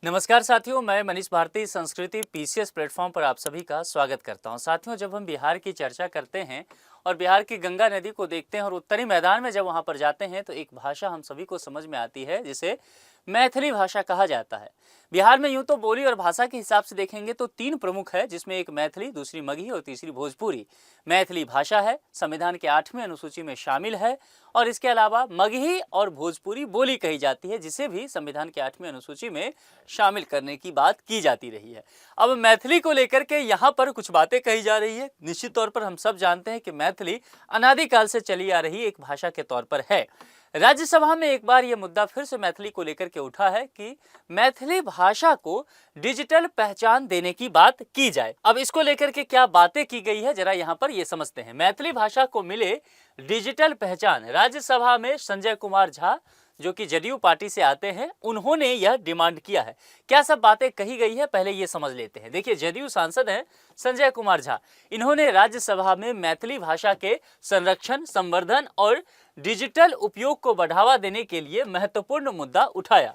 नमस्कार साथियों, मैं मनीष भारती संस्कृति पीसीएस प्लेटफॉर्म पर आप सभी का स्वागत करता हूं। साथियों, जब हम बिहार की चर्चा करते हैं और बिहार की गंगा नदी को देखते हैं और उत्तरी मैदान में जब वहां पर जाते हैं तो एक भाषा हम सभी को समझ में आती है जिसे मैथिली भाषा कहा जाता है। बिहार में यूं तो बोली और भाषा के हिसाब से देखेंगे तो तीन प्रमुख है, जिसमें एक मैथिली, दूसरी मगही और तीसरी भोजपुरी। मैथिली भाषा है, संविधान के 8वीं अनुसूची में शामिल है, और इसके अलावा मगही और भोजपुरी बोली कही जाती है, जिसे भी संविधान के 8वीं अनुसूची में शामिल करने की बात की जाती रही है। अब मैथिली को लेकर के यहाँ पर कुछ बातें कही जा रही है। निश्चित तौर पर हम सब जानते हैं कि मैथिली अनादिकाल से चली आ रही एक भाषा के तौर पर है। राज्यसभा में एक बार यह मुद्दा फिर से मैथिली को लेकर के उठा है कि मैथिली भाषा को डिजिटल पहचान देने की बात की जाए। अब इसको लेकर के क्या बातें की गई है, जरा यहाँ पर ये समझते हैं। मैथिली भाषा को मिले डिजिटल पहचान, राज्यसभा में संजय कुमार झा जो कि जदयू पार्टी से आते हैं, उन्होंने यह डिमांड किया है। क्या सब बातें कही गई है, पहले ये समझ लेते हैं। देखिए, जदयू सांसद हैं संजय कुमार झा, इन्होंने राज्यसभा में मैथिली भाषा के संरक्षण, संवर्धन और डिजिटल उपयोग को बढ़ावा देने के लिए महत्वपूर्ण मुद्दा उठाया।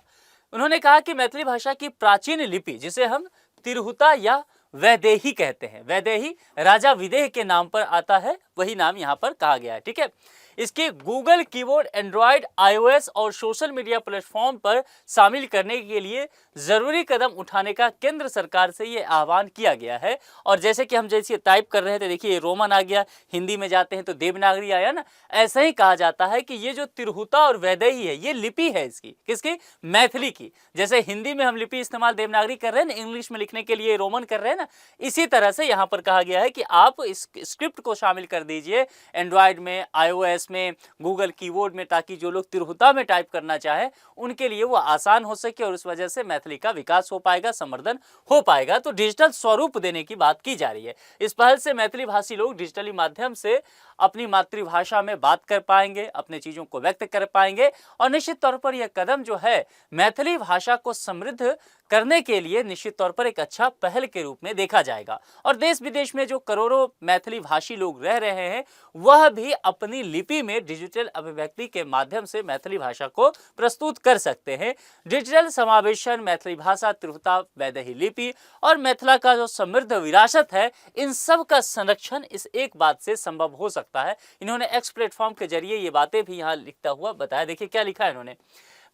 उन्होंने कहा कि मैथिली भाषा की प्राचीन लिपि, जिसे हम तिरहुता या वैदेही कहते हैं, वैदेही राजा विदेह के नाम पर आता है, वही नाम यहाँ पर कहा गया है। ठीक है, इसके गूगल कीबोर्ड, एंड्रॉयड, आईओएस और सोशल मीडिया प्लेटफॉर्म पर शामिल करने के लिए जरूरी कदम उठाने का केंद्र सरकार से ये आह्वान किया गया है। और जैसे कि हम जैसे टाइप कर रहे थे, देखिए रोमन आ गया, हिंदी में जाते हैं तो देवनागरी आया ना, ऐसा ही कहा जाता है कि ये जो तिरहुता और वैदेही है, ये लिपि है इसकी, किसकी? मैथिली की। जैसे हिंदी में हम लिपि इस्तेमाल देवनागरी कर रहे हैं ना, इंग्लिश में लिखने के लिए रोमन कर रहे हैं ना, इसी तरह से यहाँ पर कहा गया है कि आप इस स्क्रिप्ट को शामिल कर दीजिए एंड्रॉयड में, आईओएस में, गूगल कीबोर्ड में, ताकि जो लोग तिरहुता में टाइप करना चाहे उनके लिए वो आसान हो सके और उस वजह से मैथिली का विकास हो पाएगा, संवर्धन हो पाएगा। तो डिजिटल स्वरूप देने की बात की जा रही है। इस पहल से मैथिली भाषी लोग डिजिटली माध्यम से अपनी मातृभाषा में बात कर पाएंगे, अपने चीजों को व्यक्त कर पाएंगे, और निश्चित तौर पर यह कदम जो है मैथिली भाषा को समृद्ध करने के लिए निश्चित तौर पर एक अच्छा पहल के रूप में देखा जाएगा। और देश विदेश में जो करोड़ों मैथिली भाषी लोग रह रहे हैं, वह भी अपनी लिपि में डिजिटल अभिव्यक्ति के माध्यम से मैथिली भाषा को प्रस्तुत कर सकते हैं। डिजिटल समावेशन, मैथिली भाषा, तिरहुता, वैदेही लिपि और मैथिला का जो समृद्ध विरासत है, इन सब का संरक्षण इस एक बात से संभव हो सकता है। इन्होंने एक्स प्लेटफॉर्म के जरिए ये बातें भी यहाँ लिखता हुआ बताया। देखिए क्या लिखा है इन्होंने।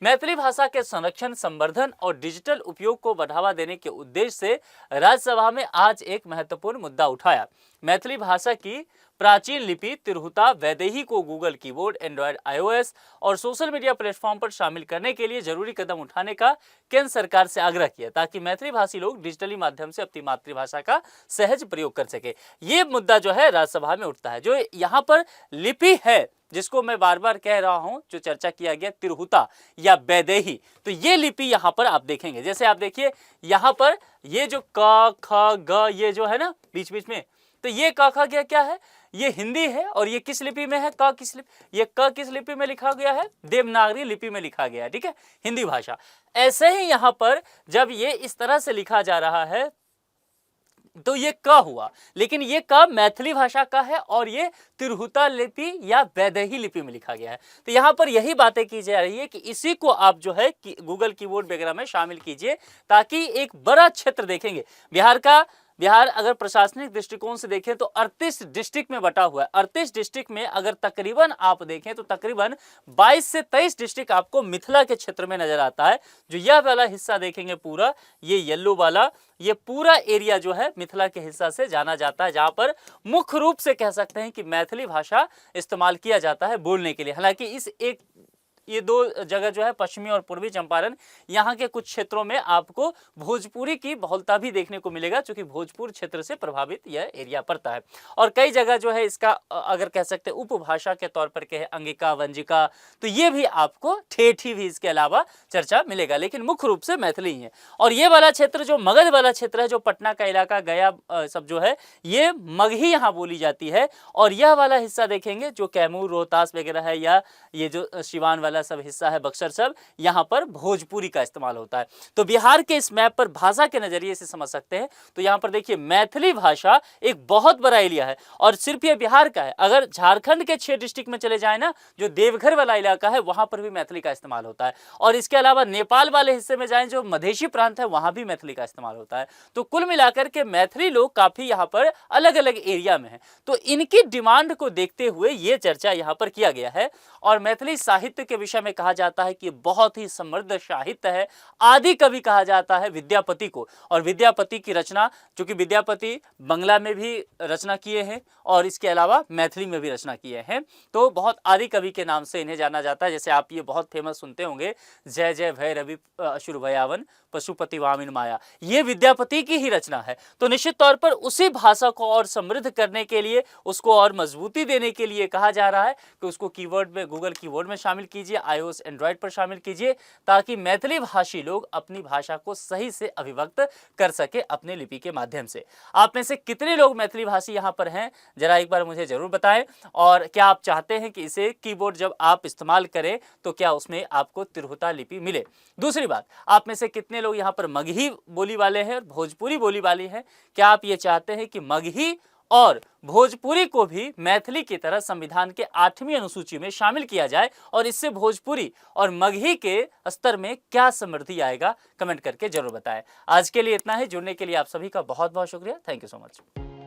मैथिली भाषा के संरक्षण, संवर्धन और डिजिटल उपयोग को बढ़ावा देने के उद्देश्य से राज्यसभा में आज एक महत्वपूर्ण मुद्दा उठाया। मैथिली भाषा की प्राचीन लिपि तिरहुता वैदेही को गूगल कीबोर्ड, एंड्रॉयड, आईओएस और सोशल मीडिया प्लेटफॉर्म पर शामिल करने के लिए जरूरी कदम उठाने का केंद्र सरकार से आग्रह किया, ताकि मैथिली भाषी लोग डिजिटली माध्यम से अपनी मातृभाषा का सहज प्रयोग कर सके। ये मुद्दा जो है राज्यसभा में उठता है। जो यहाँ पर लिपि है, जिसको मैं बार बार कह रहा हूं, जो चर्चा किया गया तिरहुता या वैदेही, तो ये लिपि यहाँ पर आप देखेंगे। जैसे आप देखिए यहाँ पर ये जो क ख ग, ये जो है ना बीच बीच में, तो ये क ख ग क्या है? ये हिंदी है। और ये किस लिपि में है? क किस लिपि? ये क किस लिपि में लिखा गया है? देवनागरी लिपि में लिखा गया है। ठीक है, हिंदी भाषा। ऐसे ही यहाँ पर जब ये इस तरह से लिखा जा रहा है तो ये क हुआ, लेकिन ये क मैथिली भाषा का है और ये तिरहुता लिपि या वैदेही लिपि में लिखा गया है। तो यहाँ पर यही बातें की जा रही है कि इसी को आप जो है कि गूगल कीबोर्ड वगैरह में शामिल कीजिए, ताकि एक बड़ा क्षेत्र देखेंगे बिहार अगर प्रशासनिक दृष्टिकोण से देखें तो 38 डिस्ट्रिक्ट में बटा हुआ है। 38 डिस्ट्रिक्ट में अगर तकरीबन आप देखें तो तकरीबन 22 से 23 डिस्ट्रिक्ट आपको मिथिला के क्षेत्र में नजर आता है। जो यह वाला हिस्सा देखेंगे पूरा, ये येलो वाला, ये पूरा एरिया जो है मिथिला के हिस्सा से जाना जाता है, जहां पर मुख्य रूप से कह सकते हैं कि मैथिली भाषा इस्तेमाल किया जाता है बोलने के लिए। हालांकि ये दो जगह जो है पश्चिमी और पूर्वी चंपारण, यहाँ के कुछ क्षेत्रों में आपको भोजपुरी की बहुलता भी देखने को मिलेगा, क्योंकि भोजपुर क्षेत्र से प्रभावित यह एरिया पड़ता है। और कई जगह जो है इसका अगर कह सकते हैं उपभाषा के तौर पर कहे अंगिका, वंजिका, तो ये भी आपको ठेठी भी इसके अलावा चर्चा मिलेगा, लेकिन मुख्य रूप से मैथिली ही है। और ये वाला क्षेत्र जो मगध वाला क्षेत्र है, जो पटना का इलाका, गया सब जो है, ये मगही यहाँ बोली जाती है। और यह वाला हिस्सा देखेंगे जो कैमूर, रोहतास वगैरह है, या ये जो सिवान वाला वाला सब हिस्सा है, बक्सर सब, यहाँ पर भोजपुरी का इस्तेमाल होता है। तो बिहार के इस मैप पर भाषा के नजरिए से समझ सकते हैं। तो यहाँ पर देखिए मैथिली भाषा एक बहुत बड़ा एरिया है और सिर्फ ये बिहार का है। अगर झारखंड के 6 डिस्ट्रिक्ट में चले जाए ना, जो देवघर वाला इलाका है, वहां पर भी मैथिली का इस्तेमाल होता है। और इसके अलावा नेपाल वाले हिस्से में जाएं, जो मधेशी प्रांत है, वहां भी मैथिली का इस्तेमाल होता है। तो कुल मिलाकर के मैथिली लोग काफी यहाँ पर अलग अलग एरिया में है। तो इनकी डिमांड को देखते हुए ये चर्चा यहाँ पर किया गया है। और मैथिली साहित्य के विषय में कहा जाता है कि बहुत ही समृद्ध साहित्य है। आदि कवि कहा जाता है विद्यापति को। और विद्यापति की रचना, चूंकि विद्यापति बंगला में भी रचना किए हैं और इसके अलावा मैथिली में भी रचना किए हैं, तो बहुत आदि कवि के नाम से इन्हें जाना जाता है। जैसे आप ये बहुत फेमस सुनते होंगे, जय जय भय रवि असुर भयावन पशुपति वामिन माया, ये विद्यापति की ही रचना है। तो निश्चित तौर पर उसी भाषा को और समृद्ध करने के लिए, उसको और मजबूती देने के लिए कहा जा रहा है कि उसको कीवर्ड में, गूगल कीवर्ड में शामिल कीजिए, iOS एंड्रॉइड पर शामिल कीजिए, ताकि मैथिली भाषी लोग अपनी भाषा को सही से अभिव्यक्त कर सके अपने लिपि के माध्यम से। आप में से कितने लोग मैथिली भाषी यहाँ पर हैं, जरा एक बार मुझे जरूर बताएं। और क्या आप चाहते हैं कि इसे कीबोर्ड जब आप इस्तेमाल करें तो क्या उसमें आपको तिरहुता लिपि मिले? दूसरी बात, आप में से कितने लोग यहाँ पर मगही बोली वाले हैं और भोजपुरी बोली वाली हैं? क्या आप ये चाहते हैं कि मगही और भोजपुरी को भी मैथिली की तरह संविधान के 8वीं अनुसूची में शामिल किया जाए और इससे भोजपुरी और मगही के स्तर में क्या समृद्धि आएगा? कमेंट करके जरूर बताएं। आज के लिए इतना ही। जुड़ने के लिए आप सभी का बहुत बहुत शुक्रिया। Thank you so much.